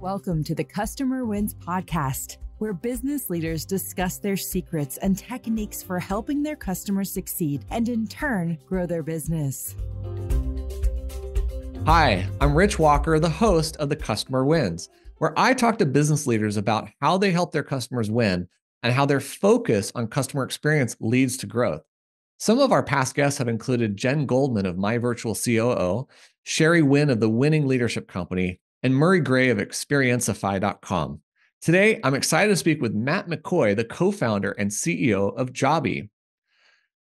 Welcome to the Customer Wins podcast, where business leaders discuss their secrets and techniques for helping their customers succeed and in turn grow their business. Hi, I'm Rich Walker, the host of the Customer Wins, where I talk to business leaders about how they help their customers win and how their focus on customer experience leads to growth. Some of our past guests have included Jen Goldman of My Virtual COO, Sherry Winn of the Winning Leadership Company, and Murray Gray of Xperiencify.com. Today, I'm excited to speak with Matt McCoy, the co-founder and CEO of Jobby.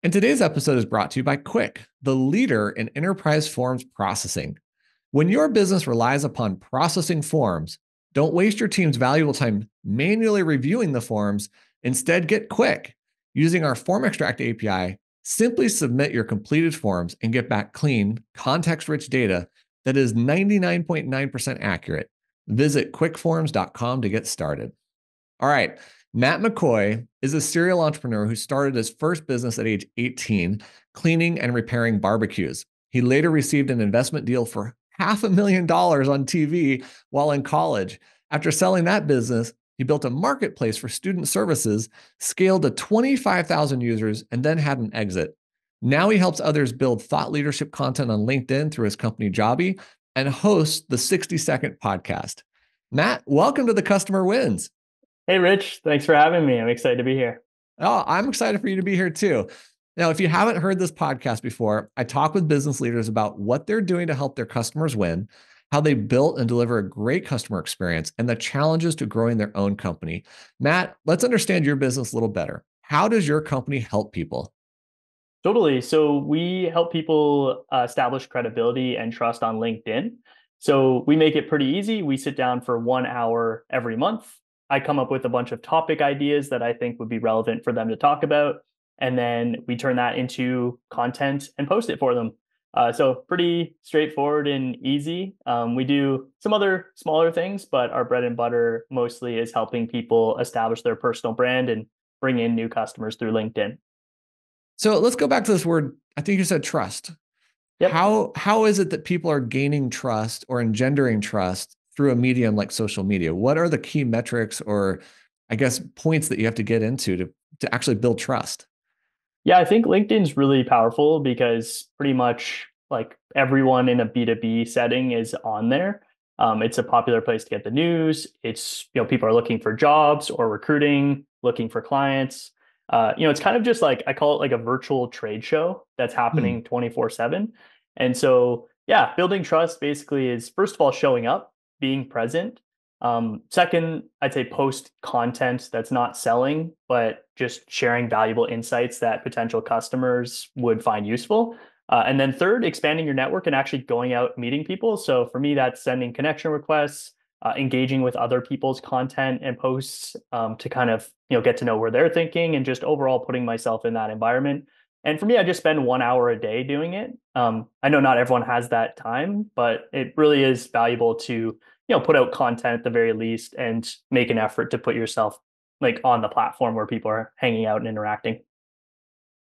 And today's episode is brought to you by Quick, the leader in enterprise forms processing. When your business relies upon processing forms, don't waste your team's valuable time manually reviewing the forms. Instead, get Quick. Using our Form Extract API, simply submit your completed forms and get back clean, context-rich data that is 99.9% accurate. Visit quickforms.com to get started. All right, Matt McCoy is a serial entrepreneur who started his first business at age 18, cleaning and repairing barbecues. He later received an investment deal for $500,000 on TV while in college. After selling that business, he built a marketplace for student services, scaled to 25,000 users, and then had an exit. Now he helps others build thought leadership content on LinkedIn through his company Jobby and hosts the 60-Second podcast. Matt, welcome to the Customer Wins. Hey, Rich. Thanks for having me. I'm excited to be here. Oh, I'm excited for you to be here too. Now, if you haven't heard this podcast before, I talk with business leaders about what they're doing to help their customers win, how they built and deliver a great customer experience, and the challenges to growing their own company. Matt, let's understand your business a little better. How does your company help people? Totally. So we help people establish credibility and trust on LinkedIn. So we make it pretty easy. We sit down for 1 hour every month. I come up with a bunch of topic ideas that I think would be relevant for them to talk about. And then we turn that into content and post it for them. So pretty straightforward and easy. We do some other smaller things, but our bread and butter mostly is helping people establish their personal brand and bring in new customers through LinkedIn. So let's go back to this word. I think you said trust. Yep. How is it that people are gaining trust or engendering trust through a medium like social media? What are the key metrics or, I guess, points that you have to get into to actually build trust? Yeah, I think LinkedIn's really powerful because pretty much like everyone in a B2B setting is on there. It's a popular place to get the news. It's, people are looking for jobs or recruiting, looking for clients. It's kind of just like, I call it like a virtual trade show that's happening 24/7. And so, yeah, building trust basically is, first of all, showing up, being present. Second, I'd say post content that's not selling, but just sharing valuable insights that potential customers would find useful. And then third, expanding your network and actually going out meeting people. So for me, that's sending connection requests, engaging with other people's content and posts to kind of get to know where they're thinking and just overall putting myself in that environment. And for me, I just spend 1 hour a day doing it. I know not everyone has that time, but it really is valuable to put out content at the very least and make an effort to put yourself like on the platform where people are hanging out and interacting.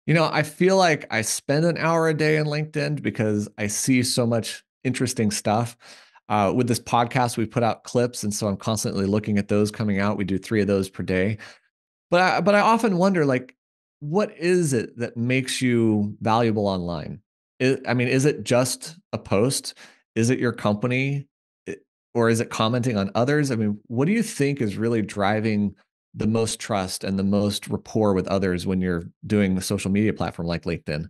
I feel like I spend an hour a day on LinkedIn because I see so much interesting stuff. With this podcast, we put out clips, and so I'm constantly looking at those coming out. We do 3 of those per day. But I often wonder, like, what is it that makes you valuable online? Is it just a post? Is it your company? Or is it commenting on others? What do you think is really driving the most trust and the most rapport with others when you're doing a social media platform like LinkedIn?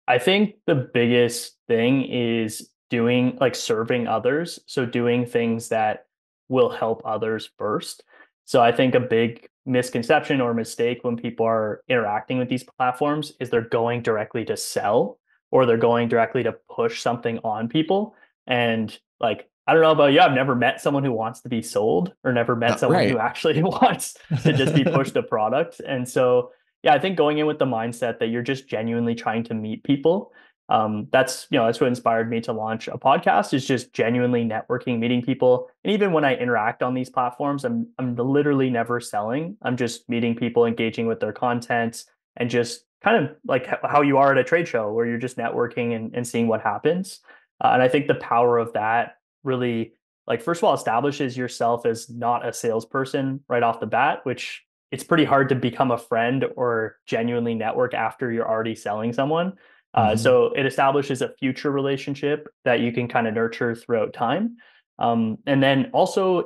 I think the biggest thing is doing like serving others. So doing things that will help others first. So I think a big misconception or mistake when people are interacting with these platforms is they're going directly to sell or they're going directly to push something on people. And like, I don't know about you, I've never met someone who wants to be sold or never met someone Right. who actually wants to just be pushed a product. And so, yeah, I think going in with the mindset that you're just genuinely trying to meet people. That's what inspired me to launch a podcast, is just genuinely networking, meeting people. And even when I interact on these platforms, I'm literally never selling. I'm just meeting people, engaging with their content, and just kind of like how you are at a trade show where you're just networking and seeing what happens. And I think the power of that really like, first of all, establishes yourself as not a salesperson right off the bat, which it's pretty hard to become a friend or genuinely network after you're already selling someone. Hmm. So it establishes a future relationship that you can kind of nurture throughout time. And then also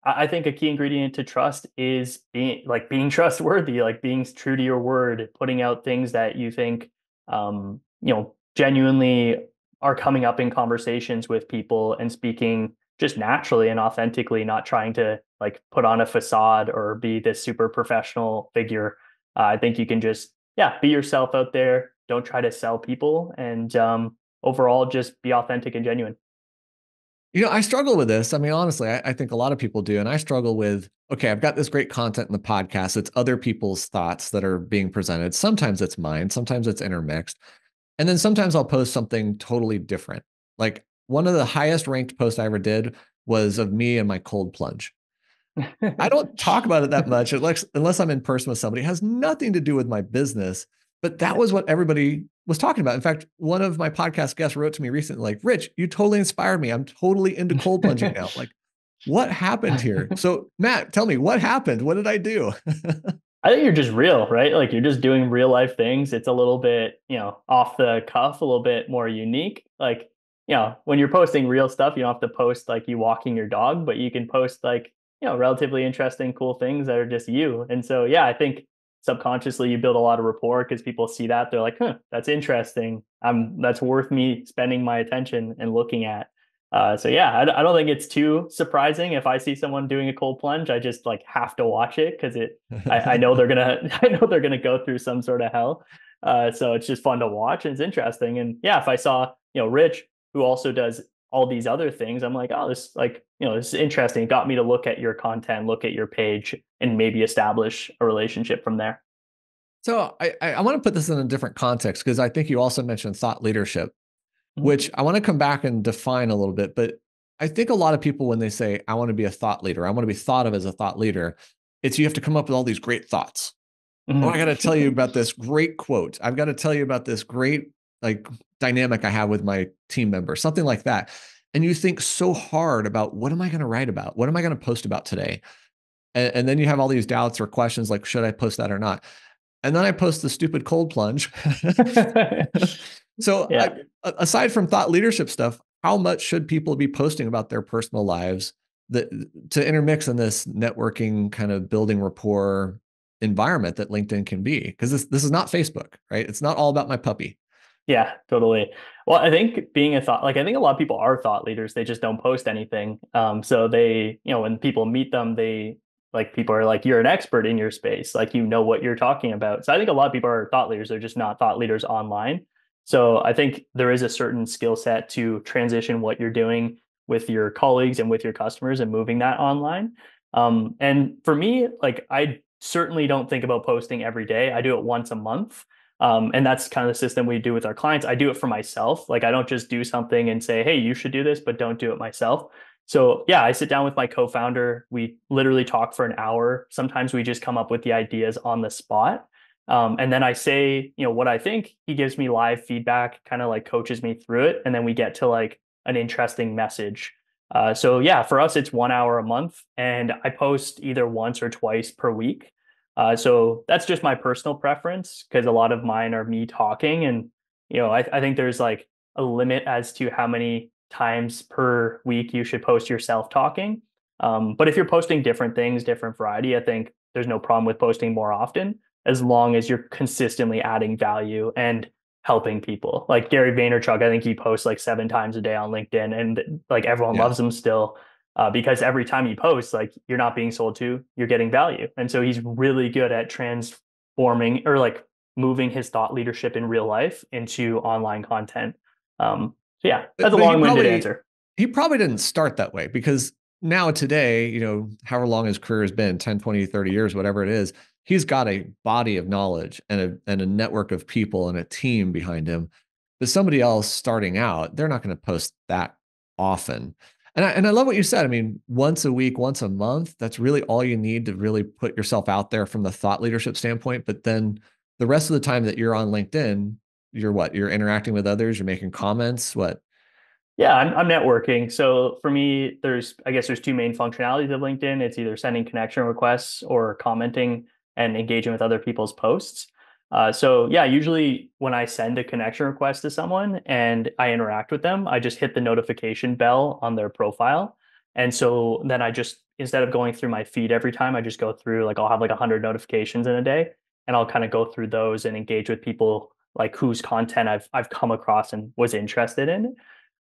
I think a key ingredient to trust is being trustworthy, like being true to your word, putting out things that you think, genuinely are coming up in conversations with people and speaking just naturally and authentically, not trying to like put on a facade or be this super professional figure. I think you can just, yeah, be yourself out there. Don't try to sell people, and overall, just be authentic and genuine. I struggle with this. I mean, honestly, I think a lot of people do. And I struggle with, okay, I've got this great content in the podcast. It's other people's thoughts that are being presented. Sometimes it's mine, sometimes it's intermixed. And then sometimes I'll post something totally different. Like one of the highest ranked posts I ever did was of me and my cold plunge. I don't talk about it that much unless I'm in person with somebody. It has nothing to do with my business, but that was what everybody was talking about. In fact, one of my podcast guests wrote to me recently, like, Rich, you totally inspired me. I'm totally into cold plunging now. Like, what happened here? So, Matt, tell me what happened. What did I do? I think you're just real, right? Like you're just doing real life things. It's a little bit, off the cuff, a little bit more unique. Like, when you're posting real stuff, you don't have to post like you walking your dog, but you can post like, relatively interesting, cool things that are just you. And so, yeah, I think subconsciously you build a lot of rapport because people see that. They're like, huh, that's interesting. That's worth me spending my attention and looking at. So yeah, I don't think it's too surprising if I see someone doing a cold plunge. I just like have to watch it because I know they're gonna I know they're gonna go through some sort of hell. So it's just fun to watch and it's interesting. And yeah, if I saw Rich, who also does all these other things, I'm like, oh, this is interesting. It got me to look at your content, look at your page, and maybe establish a relationship from there. So I want to put this in a different context because I think you also mentioned thought leadership, Mhm. which I want to come back and define a little bit. But I think a lot of people, when they say, I want to be a thought leader, I want to be thought of as a thought leader, it's you have to come up with all these great thoughts. Oh, I got to tell you Mhm. about this great quote. I've got to tell you about this great like dynamic I have with my team member, something like that. And you think so hard about what am I going to write about? What am I going to post about today? And then you have all these doubts or questions like, should I post that or not? And then I post the stupid cold plunge. So Yeah. aside from thought leadership stuff, how much should people be posting about their personal lives that to intermix in this networking kind of building rapport environment that LinkedIn can be? Because this is not Facebook, right? It's not all about my puppy. Yeah, totally. Well, I think I think a lot of people are thought leaders. They just don't post anything. So they, when people meet them, people are like, you're an expert in your space. Like, you know what you're talking about. So I think a lot of people are thought leaders. They're just not thought leaders online. So I think there is a certain skill set to transition what you're doing with your colleagues and with your customers and moving that online. And for me, like, I certainly don't think about posting every day. I do it once a month. And that's kind of the system we do with our clients. I do it for myself. Like I don't just do something and say, hey, you should do this, but don't do it myself. So yeah, I sit down with my co-founder. We literally talk for an hour. Sometimes we just come up with the ideas on the spot. And then I say, what I think. He gives me live feedback, kind of like coaches me through it. And then we get to like an interesting message. So yeah, for us, it's 1 hour a month. And I post either once or twice per week. So that's just my personal preference because a lot of mine are me talking. And, I think there's like a limit as to how many times per week you should post yourself talking. But if you're posting different things, different variety, I think there's no problem with posting more often as long as you're consistently adding value and helping people. Like Gary Vaynerchuk, I think he posts like 7 times a day on LinkedIn and like everyone Yeah. loves him still because every time he posts, like you're not being sold to, you're getting value. And so he's really good at transforming or like moving his thought leadership in real life into online content. So yeah, that's a But long-winded answer. he probably didn't start that way because now today, however long his career has been, 10, 20, 30 years, whatever it is, he's got a body of knowledge and a network of people and a team behind him. But somebody else starting out, they're not going to post that often. And I love what you said. I mean, once a week, once a month, that's really all you need to really put yourself out there from the thought leadership standpoint. But then the rest of the time that you're on LinkedIn, you're what? You're interacting with others, you're making comments, what? Yeah, I'm networking. So for me, I guess there's two main functionalities of LinkedIn. It's either sending connection requests or commenting and engaging with other people's posts. So yeah, usually when I send a connection request to someone and I interact with them, I just hit the notification bell on their profile. And so then I just, instead of going through my feed every time, I just go through, like, I'll have like 100 notifications in a day, and I'll kind of go through those and engage with people like whose content I've come across and was interested in.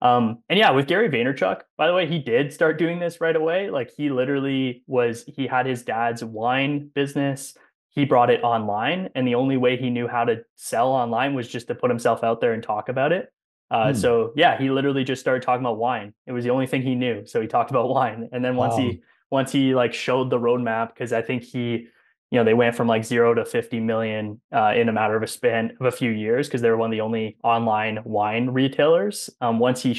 And yeah, with Gary Vaynerchuk, by the way, he did start doing this right away. Like, he had his dad's wine business. He brought it online, and the only way he knew how to sell online was just to put himself out there and talk about it. Hmm. So yeah, he literally just started talking about wine. It was the only thing he knew. So he talked about wine. And then Wow. once he like showed the roadmap, because I think they went from like 0 to 50 million in a matter of a span of a few years, because they were one of the only online wine retailers. Once he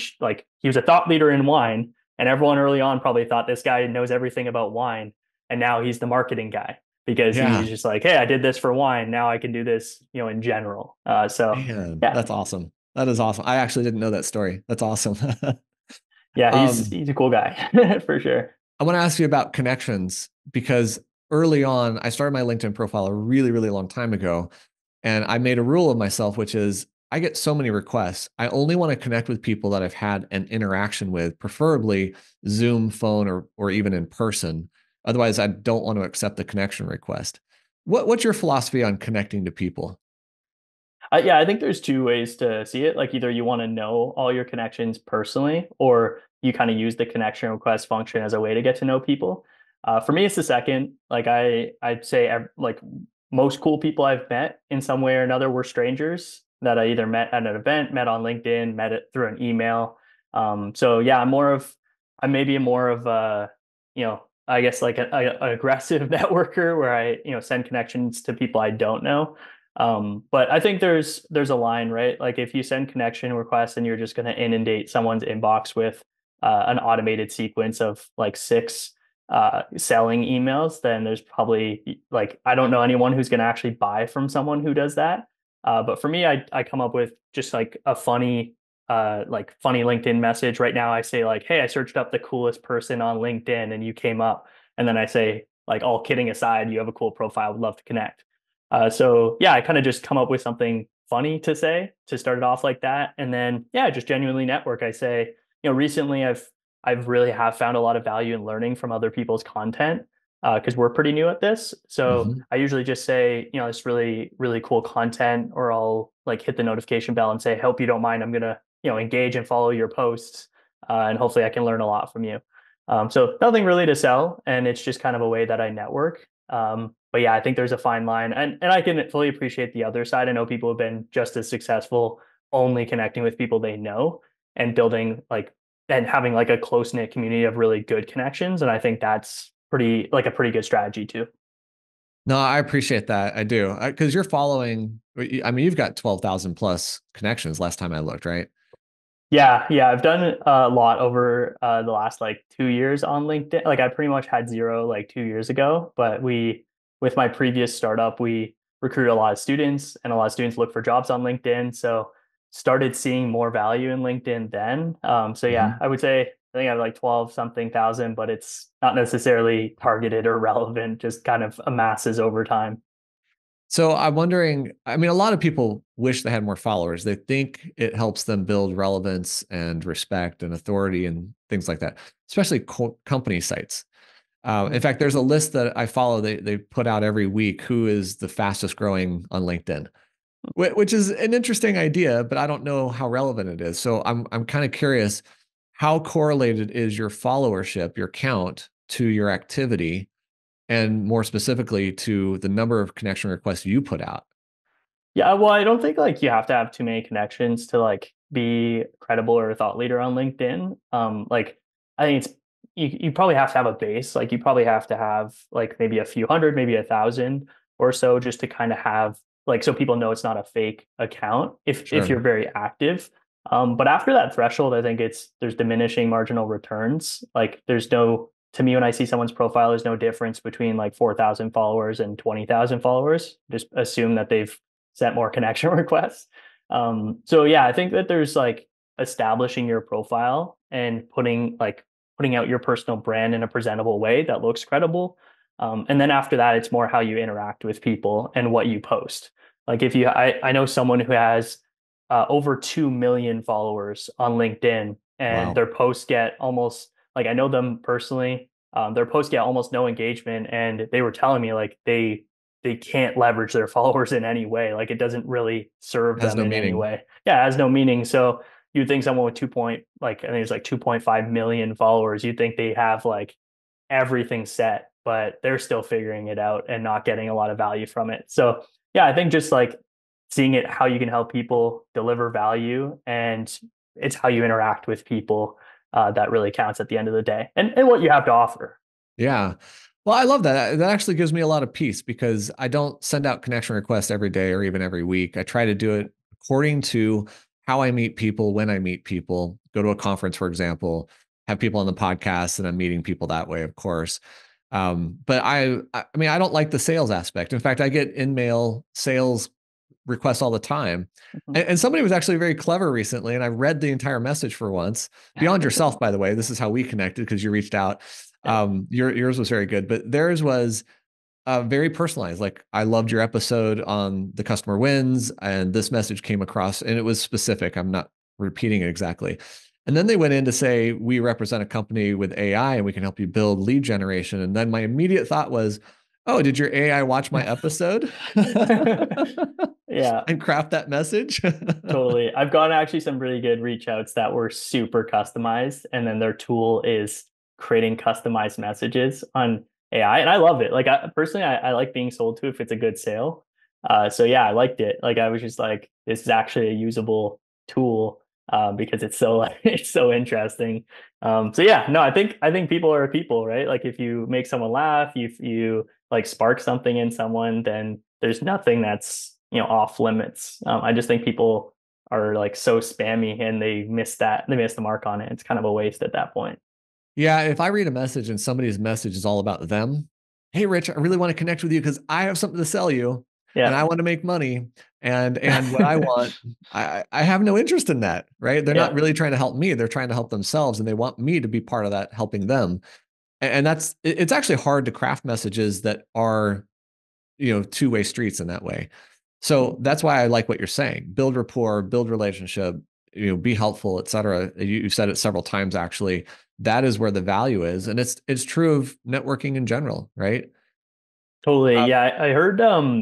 was a thought leader in wine, and everyone early on probably thought this guy knows everything about wine, and now he's the marketing guy because Yeah. he's just like, hey, I did this for wine, now I can do this, in general. So Man, yeah, that's awesome. That is awesome. I actually didn't know that story. That's awesome. yeah, he's um, he's a cool guy for sure. I want to ask you about connections because early on, I started my LinkedIn profile a really, really long time ago. And I made a rule of myself, which is I get so many requests. I only want to connect with people that I've had an interaction with, preferably Zoom, phone, or even in person. Otherwise, I don't want to accept the connection request. What's your philosophy on connecting to people? Yeah, I think there's two ways to see it. Like, either you want to know all your connections personally, or you kind of use the connection request function as a way to get to know people. For me, it's the second. Like, I'd say like most cool people I've met in some way or another were strangers that I either met at an event, met on LinkedIn, met it through an email. So yeah, I'm maybe more of I guess like a aggressive networker where I send connections to people I don't know. But I think there's a line, right? Like, if you send connection requests and you're just going to inundate someone's inbox with an automated sequence of like six selling emails, then there's probably, like, I don't know anyone who's going to actually buy from someone who does that. But for me, I come up with just like a funny LinkedIn message. Right now, I say like, hey, I searched up the coolest person on LinkedIn and you came up. And then I say, like, all kidding aside, you have a cool profile, would love to connect. So yeah, I kind of just come up with something funny to say to start it off like that, and then yeah, just genuinely network. I say, recently I've really have found a lot of value in learning from other people's content because we're pretty new at this. So Mhm. I usually just say, it's really really cool content, or I'll like hit the notification bell and say, hope you don't mind, I'm gonna engage and follow your posts, and hopefully I can learn a lot from you. So nothing really to sell, and it's just kind of a way that I network. But yeah, I think there's a fine line, and I can fully appreciate the other side. I know people have been just as successful only connecting with people they know and building like and having like a close knit community of really good connections. And I think that's a pretty good strategy too. No, I appreciate that. I do. Because you're following, I mean, you've got 12,000 plus connections last time I looked, right? Yeah, yeah, I've done a lot over the last like 2 years on LinkedIn. Like, I pretty much had zero like 2 years ago, but with my previous startup, we recruited a lot of students, and a lot of students look for jobs on LinkedIn. So started seeing more value in LinkedIn then. So yeah, Mhm. I would say I think I have like 12 something thousand, but it's not necessarily targeted or relevant, just kind of amasses over time. So I'm wondering, I mean, a lot of people wish they had more followers. They think it helps them build relevance and respect and authority and things like that, especially company sites. In fact, there's a list that I follow. They put out every week who is the fastest growing on LinkedIn, which is an interesting idea, but I don't know how relevant it is. So I'm kind of curious, how correlated is your followership, your count, to your activity, and more specifically to the number of connection requests you put out? Yeah, well, I don't think like you have to have too many connections to like be credible or a thought leader on LinkedIn. Like, I think you probably have to have a base. Like, you probably have to have like maybe a few hundred, maybe 1,000 or so, just to kind of have like, so people know it's not a fake account if Sure. you're very active. But after that threshold, I think there's diminishing marginal returns. Like, to me, when I see someone's profile, there's no difference between like 4,000 followers and 20,000 followers. Just assume that they've sent more connection requests. So yeah, I think that there's like establishing your profile and putting out your personal brand in a presentable way that looks credible. And then after that, it's more how you interact with people and what you post. Like I know someone who has over 2 million followers on LinkedIn, and Wow. their posts get almost, like, I know them personally. Their posts get almost no engagement, and they were telling me like they can't leverage their followers in any way. Like, it doesn't really serve Has them no in any meaning. way. Yeah, it has no meaning. So you'd think someone with I think it's like 2.5 million followers, you'd think they have like everything set, but they're still figuring it out and not getting a lot of value from it. So yeah, I think just like seeing it, how you can help people deliver value, and it's how you interact with people that really counts at the end of the day, and what you have to offer. Yeah. Well, I love that. That actually gives me a lot of peace because I don't send out connection requests every day or even every week. I try to do it according to how I meet people, when I meet people, go to a conference, for example, have people on the podcast, and I'm meeting people that way, of course. But I mean, I don't like the sales aspect. In fact, I get in mail sales requests all the time. Mhm. And somebody was actually very clever recently, and I read the entire message for once. Beyond yourself, by the way, this is how we connected because you reached out. Yeah. Yours was very good, but theirs was very personalized. Like, I loved your episode on the customer wins, and this message came across, and it was specific. I'm not repeating it exactly. And then they went in to say, we represent a company with AI and we can help you build lead generation. And then my immediate thought was, oh, did your AI watch my episode Yeah, and craft that message? totally. I've gotten actually some really good reach outs that were super customized, and then their tool is creating customized messages on AI, and I love it. Like, personally, I like being sold to if it's a good sale. So yeah, I liked it. Like, I was just like, this is actually a usable tool because it's so it's so interesting. So yeah, no, I think people are people, right? Like, if you make someone laugh, you like spark something in someone, then there's nothing that's off limits. I just think people are like so spammy, and they miss the mark on it. It's kind of a waste at that point. Yeah, if I read a message and somebody's message is all about them, hey Rich, I really want to connect with you because I have something to sell you and Yeah. I want to make money. And what I want, I have no interest in that, right? They're not Yeah, really trying to help me. They're trying to help themselves, and they want me to be part of that, helping them. And it's actually hard to craft messages that are, two-way streets in that way. So that's why I like what you're saying. Build rapport, build relationship, be helpful, et cetera. You've said it several times, actually. That is where the value is. And it's true of networking in general, right? totally. Uh, Yeah, I heard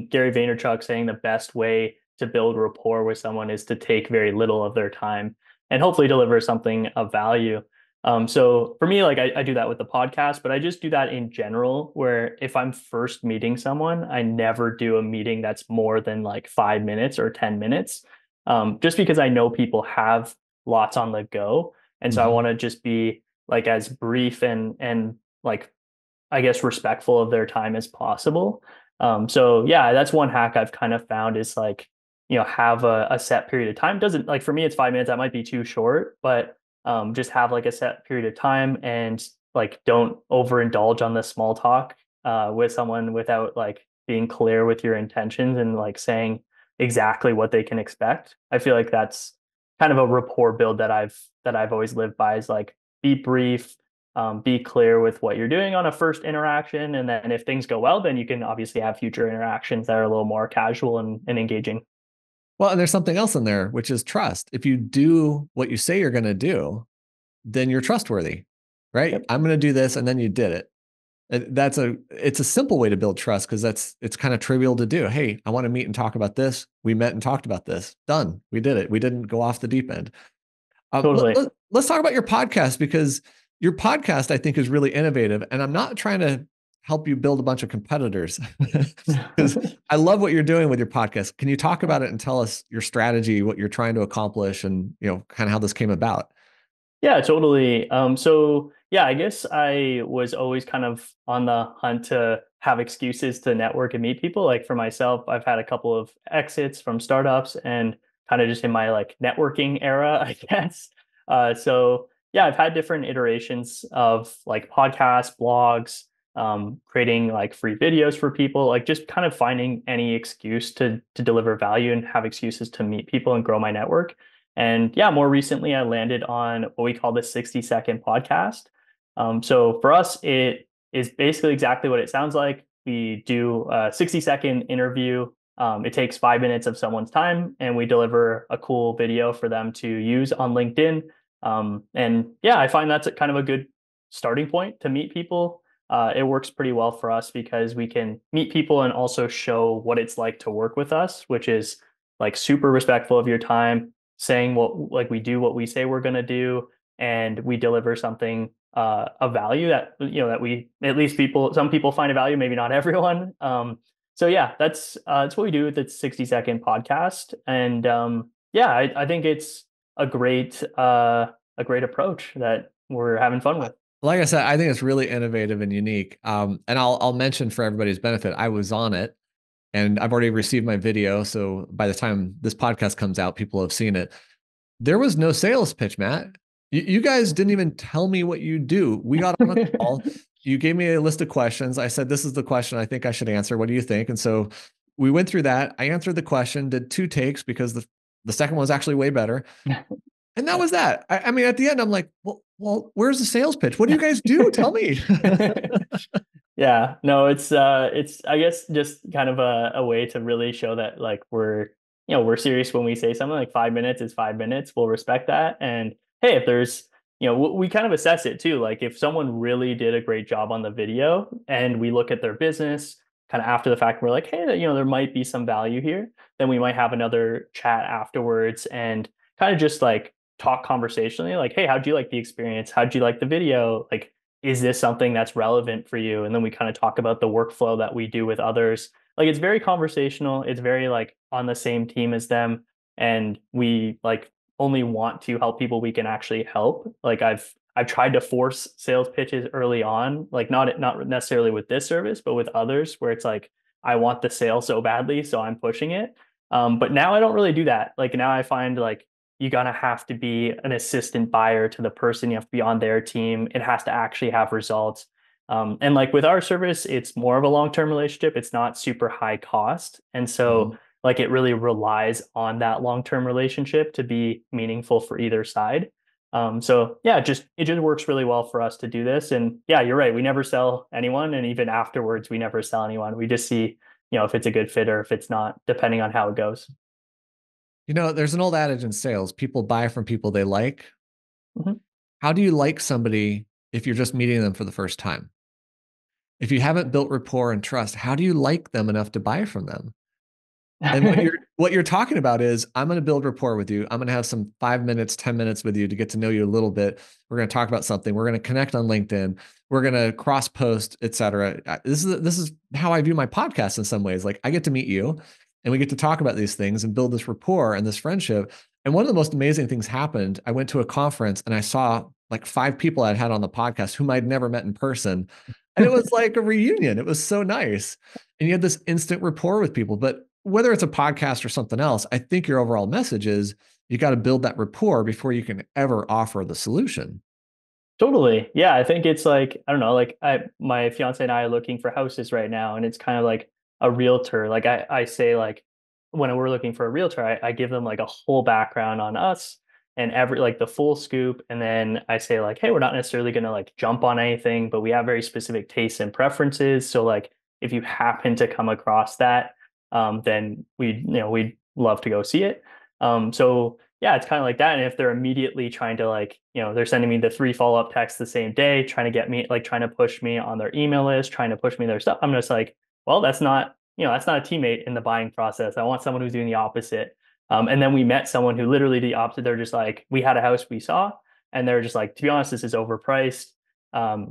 Gary Vaynerchuk saying the best way to build rapport with someone is to take very little of their time and hopefully deliver something of value. So for me, like, I do that with the podcast, but I just do that in general, where if I'm first meeting someone, I never do a meeting that's more than like 5 minutes or 10 minutes, just because I know people have lots on the go. And so I mhm. want to just be like as brief and like, I guess, respectful of their time as possible. So yeah, that's one hack I've kind of found is like, have a set period of time. Doesn't, like, for me, it's 5 minutes. That might be too short, but just have like a set period of time, and like, don't overindulge on the small talk with someone without like being clear with your intentions and like saying exactly what they can expect. I feel like that's kind of a rapport build that I've always lived by, is like, be brief, be clear with what you're doing on a first interaction. And then if things go well, then you can obviously have future interactions that are a little more casual and engaging. Well, and there's something else in there, which is trust. If you do what you say you're going to do, then you're trustworthy, right? Yep. I'm going to do this, and then you did it. It's a simple way to build trust because it's kind of trivial to do. Hey, I want to meet and talk about this. We met and talked about this. Done. We did it. We didn't go off the deep end. Totally. Let's talk about your podcast, because your podcast, I think, is really innovative. And I'm not trying to help you build a bunch of competitors because I love what you're doing with your podcast. Can you talk about it and tell us your strategy, what you're trying to accomplish, and kind of how this came about? Yeah, totally. So yeah, I guess I was always kind of on the hunt to have excuses to network and meet people. Like, for myself, I've had a couple of exits from startups, and kind of just in my like networking era, I guess. So yeah, I've had different iterations of like podcasts, blogs, creating like free videos for people, like just kind of finding any excuse to deliver value and have excuses to meet people and grow my network. And yeah, more recently, I landed on what we call the 60-second podcast. So for us, it is basically exactly what it sounds like. We do a 60-second interview. It takes 5 minutes of someone's time, and we deliver a cool video for them to use on LinkedIn. And yeah, I find that's kind of a good starting point to meet people. It works pretty well for us because we can meet people and also show what it's like to work with us, which is like super respectful of your time, saying what like we do what we say we're going to do, and we deliver something of value that that we at least some people find a value, maybe not everyone. So yeah, that's what we do with the 60-second podcast, and yeah, I think it's a great approach that we're having fun with. Like I said, I think it's really innovative and unique. And I'll mention for everybody's benefit, I was on it and I've already received my video. So by the time this podcast comes out, people have seen it. There was no sales pitch, Matt. You guys didn't even tell me what you do. We got on a call. You gave me a list of questions. I said, this is the question I think I should answer. What do you think? And so we went through that. I answered the question, did 2 takes because the second one was actually way better. And that was that. I mean, at the end, I'm like, well, where's the sales pitch? What do you guys do? Tell me. Yeah, no, it's I guess just kind of a way to really show that like we're serious when we say something. Like 5 minutes is 5 minutes. We'll respect that. And hey, if there's we kind of assess it too. Like if someone really did a great job on the video and we look at their business kind of after the fact, we're like, hey, there might be some value here. Then we might have another chat afterwards and kind of just like talk conversationally, like, hey, how'd you like the experience? How'd you like the video? Like, is this something that's relevant for you? And then we kind of talk about the workflow that we do with others. Like, it's very conversational. It's very like on the same team as them. And we like only want to help people we can actually help. Like I've tried to force sales pitches early on, like not necessarily with this service, but with others where it's like, I want the sale so badly, so I'm pushing it. But now I don't really do that. Like now I find like you gotta have to be an assistant buyer to the person. You have to be on their team. It has to actually have results. And like with our service, it's more of a long-term relationship. It's not super high cost. And so like it really relies on that long-term relationship to be meaningful for either side. So yeah, it just works really well for us to do this. And yeah, you're right. We never sell anyone. And even afterwards, we never sell anyone. We just see, if it's a good fit or if it's not, depending on how it goes. There's an old adage in sales, people buy from people they like. Mhm. How do you like somebody if you're just meeting them for the first time? If you haven't built rapport and trust, how do you like them enough to buy from them? And what you're talking about is, I'm going to build rapport with you. I'm going to have some 5 minutes, 10 minutes with you to get to know you a little bit. We're going to talk about something. We're going to connect on LinkedIn. We're going to cross post, et cetera. This is how I view my podcast in some ways. Like I get to meet you and we get to talk about these things and build this rapport and this friendship. And one of the most amazing things happened. I went to a conference and I saw like 5 people I'd had on the podcast whom I'd never met in person. And it was like a reunion. It was so nice. And you had this instant rapport with people. But whether it's a podcast or something else, I think your overall message is you got to build that rapport before you can ever offer the solution. Totally. Yeah. I think it's like, I don't know, like my fiance and I are looking for houses right now. And it's kind of like a realtor. Like I say like, when we're looking for a realtor, I give them like a whole background on us and like the full scoop. And then I say like, hey, we're not necessarily going to like jump on anything, but we have very specific tastes and preferences. So like, if you happen to come across that, then we'd love to go see it. So yeah, it's kind of like that. And if they're immediately trying to like, they're sending me the 3 follow-up texts the same day, trying to get me, like trying to push me on their email list, trying to push me their stuff, I'm just like, well, that's not a teammate in the buying process. I want someone who's doing the opposite. And then we met someone who literally the opposite. They're just like, we had a house we saw, and they're just like, to be honest, this is overpriced.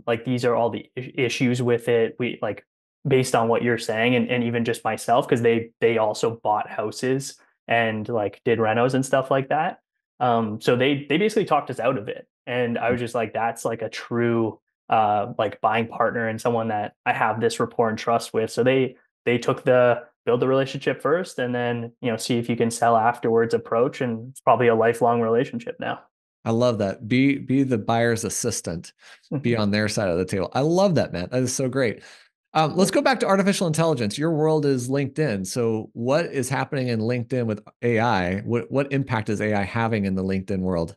Like these are all the issues with it. We like based on what you're saying, and even just myself, because they also bought houses and like did renos and stuff like that. So they basically talked us out of it. And I was just like, that's like a true like buying partner and someone that I have this rapport and trust with. So they took the build the relationship first and then, see if you can sell afterwards approach. And it's probably a lifelong relationship now. I love that. Be the buyer's assistant, be on their side of the table. I love that, man. That is so great. Let's go back to artificial intelligence. Your world is LinkedIn. So what is happening in LinkedIn with AI? What impact is AI having in the LinkedIn world?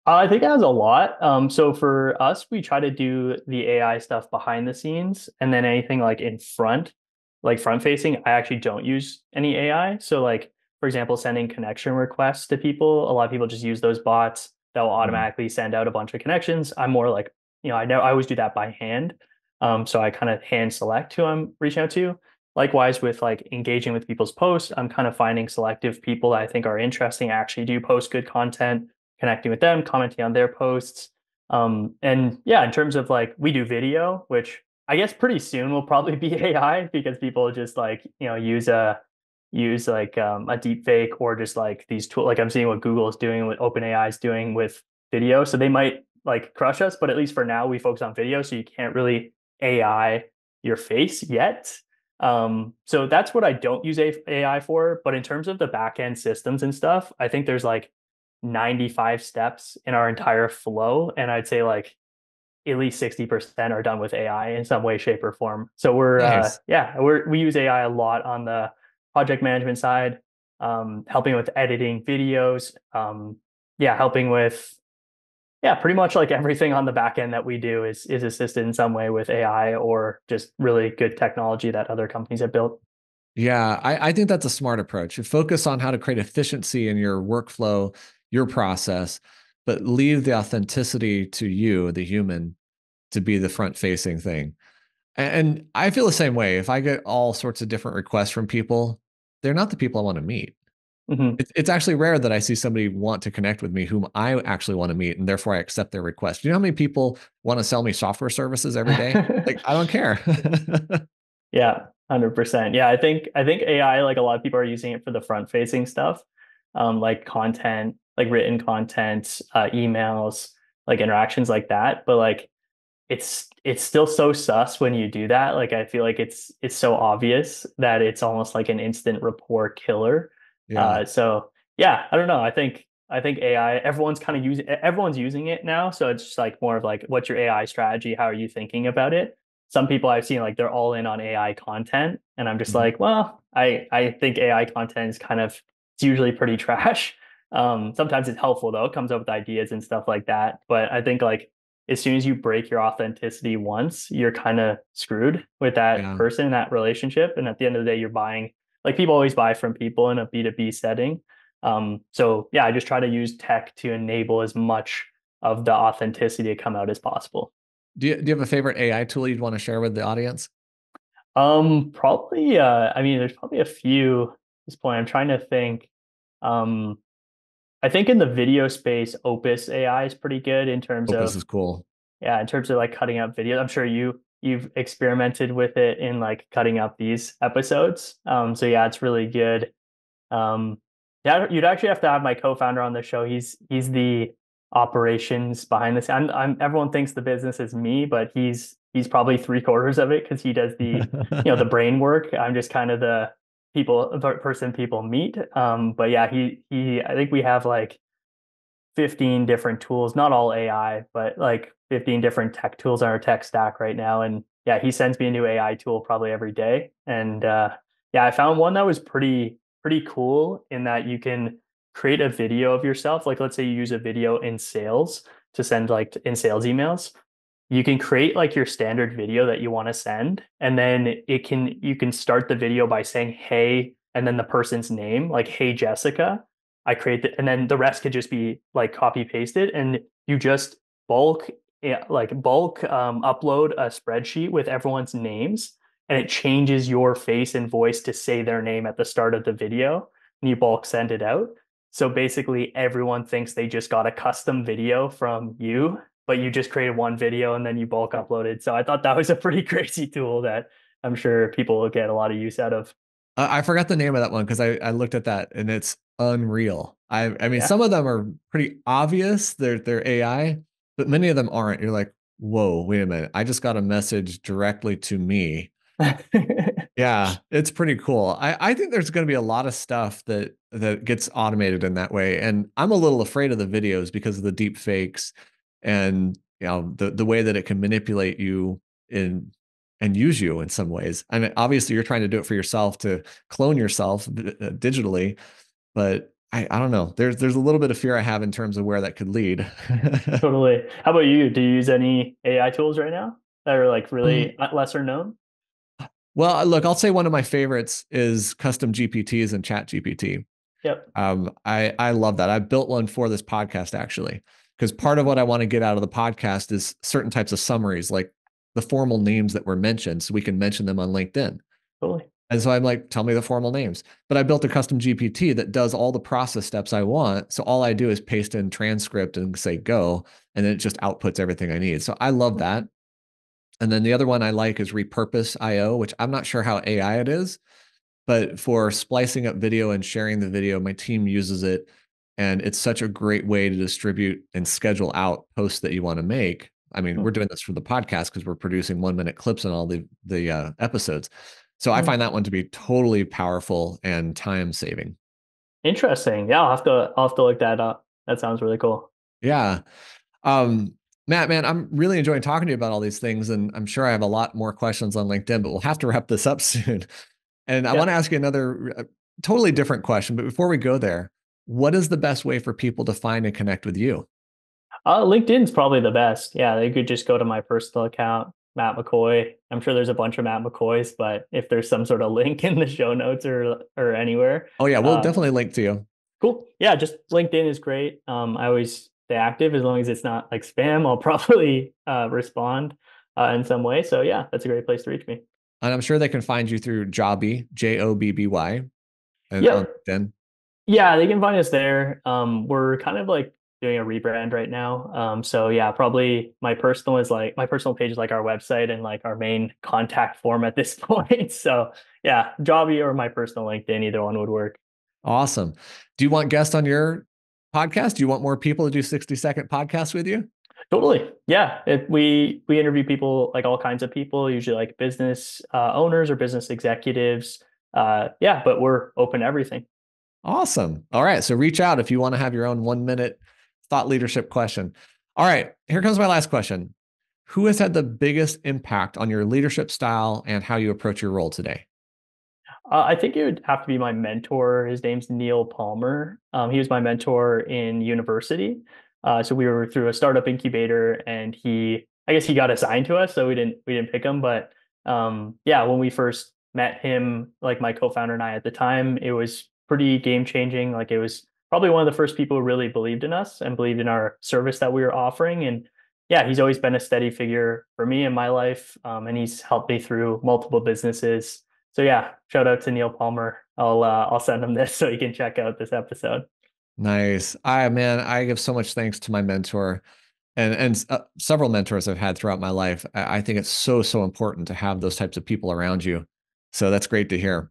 I think it has a lot. So for us, we try to do the AI stuff behind the scenes, and then anything like in front, like front facing, I actually don't use any AI. So like, for example, sending connection requests to people, a lot of people just use those bots that will Mm. automatically send out a bunch of connections. I'm more like, I always do that by hand. So I kind of hand select who I'm reaching out to. Likewise, with like engaging with people's posts, I'm kind of finding selective people that I think are interesting, actually do post good content, connecting with them, commenting on their posts. And yeah, in terms of like we do video, which I guess pretty soon will probably be AI because people just like, use like a deep fake or just like these tools. Like I'm seeing what Google is doing, what OpenAI is doing with video. So they might like crush us, but at least for now we focus on video. So you can't really AI your face yet. So that's what I don't use AI for. But in terms of the backend systems and stuff, I think there's like 95 steps in our entire flow. And I'd say like at least 60% are done with AI in some way, shape, or form. So Nice. we use AI a lot on the project management side, helping with editing videos, helping with pretty much like everything on the back end that we do is assisted in some way with AI or just really good technology that other companies have built. Yeah, I think that's a smart approach. You focus on how to create efficiency in your workflow, your process, but leave the authenticity to you, the human, to be the front facing thing. And I feel the same way. If I get all sorts of different requests from people, they're not the people I want to meet. Mhm. It's actually rare that I see somebody want to connect with me whom I actually want to meet, and therefore I accept their request. Do you know how many people want to sell me software services every day? Like, I don't care. Yeah, 100%. Yeah, I think AI, like a lot of people are using it for the front facing stuff, like content, like written content, emails, like interactions like that. But like it's still so sus when you do that. Like I feel like it's so obvious that it's almost like an instant rapport killer. Yeah. So yeah, I don't know. I think AI, everyone's using it now. So it's just like more of like, what's your AI strategy? How are you thinking about it? Some people I've seen like they're all in on AI content, and I'm just Mhm. like, well, I think AI content is kind of it's usually pretty trash. Sometimes it's helpful though, it comes up with ideas and stuff like that. But I think like as soon as you break your authenticity once, you're kind of screwed with that Yeah. person, that relationship. And at the end of the day, you're buying, like people always buy from people in a B2B setting. So yeah, I just try to use tech to enable as much of the authenticity to come out as possible. Do you have a favorite AI tool you'd want to share with the audience? Probably, I mean, there's probably a few at this point. I'm trying to think. Um, I think in the video space, Opus AI is pretty good in terms Opus is of cool. yeah, in terms of like cutting up videos. I'm sure you've experimented with it in like cutting up these episodes. So yeah, it's really good. Um, yeah, you'd actually have to have my co-founder on the show. He's the operations behind this. Everyone thinks the business is me, but he's probably three-quarters of it because he does the brain work. I'm just kind of the person people meet. But yeah, he I think we have like 15 different tools, not all AI, but like 15 different tech tools on our tech stack right now. And yeah, he sends me a new AI tool probably every day. And yeah, I found one that was pretty cool in that you can create a video of yourself. Like let's say you use a video in sales to send like in sales emails. You can create like your standard video that you want to send, and then you can start the video by saying hey and then the person's name, like hey Jessica. I create the, and then the rest could just be like copy pasted, and you just bulk upload a spreadsheet with everyone's names, and it changes your face and voice to say their name at the start of the video, and you bulk send it out. So basically everyone thinks they just got a custom video from you, but you just created one video and then you bulk uploaded. So I thought that was a pretty crazy tool that I'm sure people will get a lot of use out of. I forgot the name of that one because I looked at that and it's unreal. I mean, Yeah. some of them are pretty obvious. They're AI, but many of them aren't. You're like, whoa, wait a minute. I just got a message directly to me. Yeah, it's pretty cool. I think there's going to be a lot of stuff that gets automated in that way, and I'm a little afraid of the videos because of the deep fakes and the way that it can manipulate you in and use you in some ways. I mean, obviously you're trying to do it for yourself to clone yourself digitally, but I don't know. There's a little bit of fear I have in terms of where that could lead. Totally. How about you? Do you use any AI tools right now that are like really lesser known? Well, look, I'll say one of my favorites is custom GPTs and Chat GPT. Yep. I love that. I built one for this podcast actually, because part of what I want to get out of the podcast is certain types of summaries, like the formal names that were mentioned, so we can mention them on LinkedIn. Totally. And so I'm like, tell me the formal names. But I built a custom GPT that does all the process steps I want. So all I do is paste in transcript and say go, and then it just outputs everything I need. So I love that. And then the other one I like is Repurpose.io, which I'm not sure how AI it is, but for splicing up video and sharing the video, my team uses it. And it's such a great way to distribute and schedule out posts that you want to make. I mean, we're doing this for the podcast because we're producing 1-minute clips on all the episodes. So I find that one to be totally powerful and time saving. Interesting. Yeah, I'll have to look that up. That sounds really cool. Yeah. Matt, man, I'm really enjoying talking to you about all these things, and I'm sure I have a lot more questions on LinkedIn, but we'll have to wrap this up soon. And I want to ask you another totally different question, but before we go there, what is the best way for people to find and connect with you? LinkedIn's probably the best. Yeah, they could just go to my personal account, Matt McCoy. I'm sure there's a bunch of Matt McCoys, but if there's some sort of link in the show notes or anywhere. Oh yeah, we'll definitely link to you. Cool. Yeah, just LinkedIn is great. I always stay active as long as it's not like spam. I'll probably respond in some way. So yeah, that's a great place to reach me. And I'm sure they can find you through Jobby, Jobby, and Yep. on LinkedIn. Yeah, they can find us there. We're kind of like doing a rebrand right now. So yeah, probably my personal page is like our website and like our main contact form at this point. So yeah, Jobby or my personal LinkedIn, either one would work. Awesome. Do you want guests on your podcast? Do you want more people to do 60-second podcasts with you? Totally. Yeah. We interview people, like all kinds of people, usually like business owners or business executives. Yeah, but we're open to everything. Awesome. All right. So reach out if you want to have your own 1-minute thought leadership question. All right. Here comes my last question. Who has had the biggest impact on your leadership style and how you approach your role today? I think it would have to be my mentor. His name's Neil Palmer. He was my mentor in university. So we were through a startup incubator, and I guess he got assigned to us, so we didn't pick him. But yeah, when we first met him, like my co-founder and I at the time, it was pretty game changing. Like it was probably one of the first people who really believed in us and believed in our service that we were offering. And yeah, he's always been a steady figure for me in my life, and he's helped me through multiple businesses. So yeah, shout out to Neil Palmer. I'll send him this so he can check out this episode. Nice. I give so much thanks to my mentor and several mentors I've had throughout my life. I think it's so important to have those types of people around you. So that's great to hear.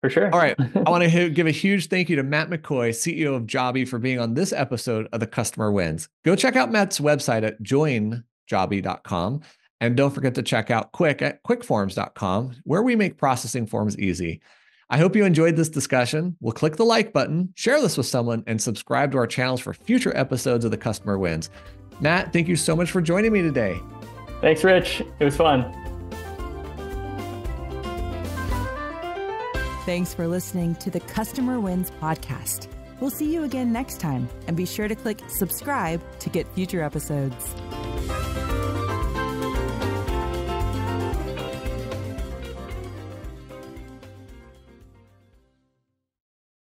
For sure. All right. I want to give a huge thank you to Matt McCoy, CEO of Jobby, for being on this episode of The Customer Wins. Go check out Matt's website at joinjobby.com. And don't forget to check out Quick at quickforms.com, where we make processing forms easy. I hope you enjoyed this discussion. We'll click the like button, share this with someone, and subscribe to our channels for future episodes of The Customer Wins. Matt, thank you so much for joining me today. Thanks, Rich. It was fun. Thanks for listening to the Customer Wins podcast. We'll see you again next time, and be sure to click subscribe to get future episodes.